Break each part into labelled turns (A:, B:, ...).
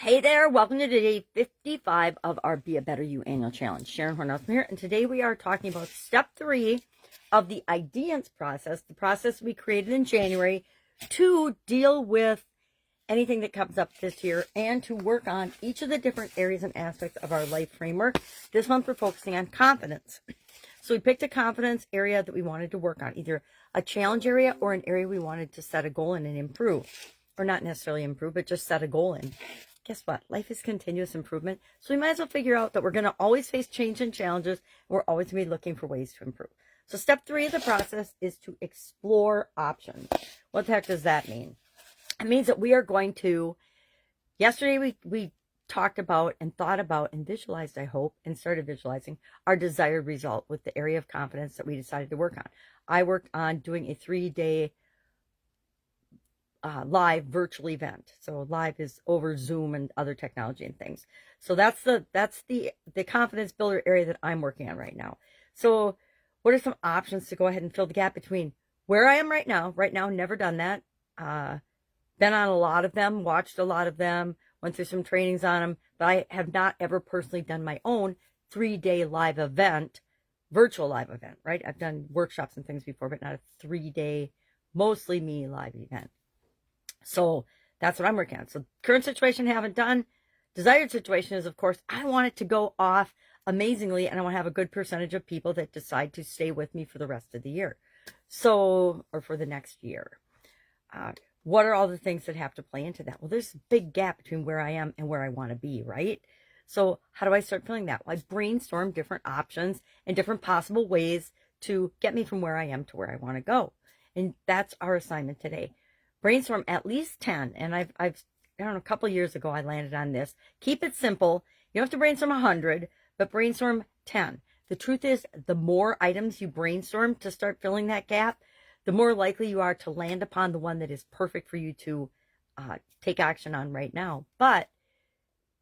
A: Hey there, welcome to day 55 of our Be a Better You annual challenge. Sharon Horne-Ellstrom here, and today we are talking about step 3 of the IDEANCE process, the process we created in January to deal with anything that comes up this year and to work on each of the different areas and aspects of our life framework. This month we're focusing on confidence. So we picked a confidence area that we wanted to work on, either a challenge area or an area we wanted to set a goal in and improve. Or not necessarily improve, but just set a goal in. Guess what? Life is continuous improvement. So we might as well figure out that we're going to always face change and challenges. And we're always going to be looking for ways to improve. So step 3 of the process is to explore options. What the heck does that mean? It means that we are going to, yesterday we talked about and thought about and visualized, I hope, and started visualizing our desired result with the area of confidence that we decided to work on. I worked on doing a 3-day live virtual event. So live is over Zoom and other technology and things. So that's the confidence builder area that I'm working on right now. So what are some options to go ahead and fill the gap between where I am right now, never done that. Been on a lot of them, watched a lot of them, went through some trainings on them, but I have not ever personally done my own 3-day live event, virtual live event, right? I've done workshops and things before, but not a 3-day, mostly me live event. So that's what I'm working on. So current situation, haven't done. Desired situation is, of course, I want it to go off amazingly, and I want to have a good percentage of people that decide to stay with me for the rest of the year. So, or for the next year. What are all the things that have to play into that? Well, there's a big gap between where I am and where I want to be, right? So how do I start filling that? Well, I brainstorm different options and different possible ways to get me from where I am to where I want to go. And that's our assignment today. Brainstorm at least 10. And I don't know, a couple years ago, I landed on this. Keep it simple. You don't have to brainstorm 100, but brainstorm 10. The truth is, the more items you brainstorm to start filling that gap, the more likely you are to land upon the one that is perfect for you to take action on right now. But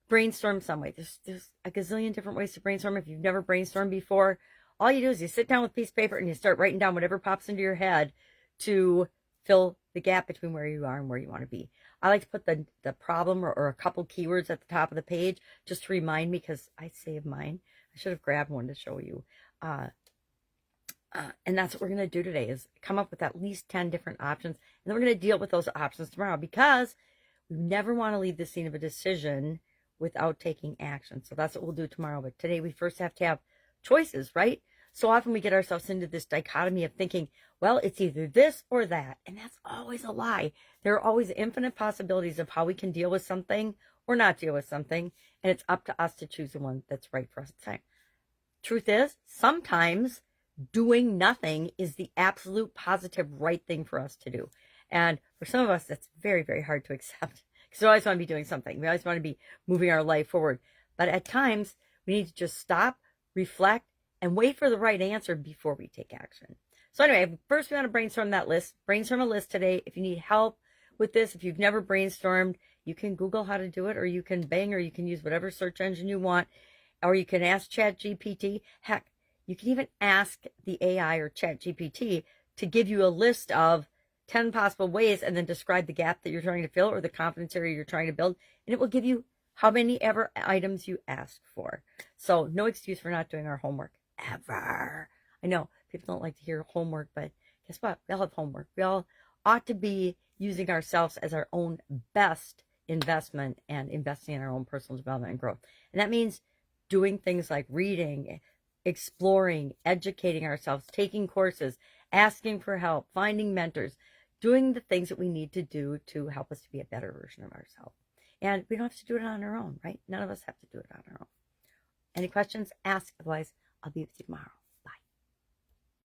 A: brainstorm some way. There's a gazillion different ways to brainstorm. If you've never brainstormed before, all you do is you sit down with a piece of paper and you start writing down whatever pops into your head to fill the gap between where you are and where you want to be. I like to put the problem or a couple keywords at the top of the page just to remind me, because I save mine. I should have grabbed one to show you. And that's what we're going to do today, is come up with at least 10 different options. And then we're going to deal with those options tomorrow, because we never want to leave the scene of a decision without taking action. So that's what we'll do tomorrow. But today we first have to have choices, right? So often we get ourselves into this dichotomy of thinking, well, it's either this or that. And that's always a lie. There are always infinite possibilities of how we can deal with something or not deal with something. And it's up to us to choose the one that's right for us at the time. Truth is, sometimes doing nothing is the absolute positive right thing for us to do. And for some of us, that's very, very hard to accept, because we always want to be doing something. We always want to be moving our life forward. But at times, we need to just stop, reflect, and wait for the right answer before we take action. So anyway, first we want to brainstorm that list. Brainstorm a list today. If you need help with this, if you've never brainstormed, you can Google how to do it, or you can Bing, or you can use whatever search engine you want, or you can ask ChatGPT. Heck, you can even ask the AI or ChatGPT to give you a list of 10 possible ways and then describe the gap that you're trying to fill or the confidence area you're trying to build. And it will give you how many ever items you ask for. So no excuse for not doing our homework, ever. I know people don't like to hear homework, but guess what? We all have homework. We all ought to be using ourselves as our own best investment and investing in our own personal development and growth. And that means doing things like reading, exploring, educating ourselves, taking courses, asking for help, finding mentors, doing the things that we need to do to help us to be a better version of ourselves. And we don't have to do it on our own, right? None of us have to do it on our own. Any questions? Ask. Otherwise, I'll be with you tomorrow.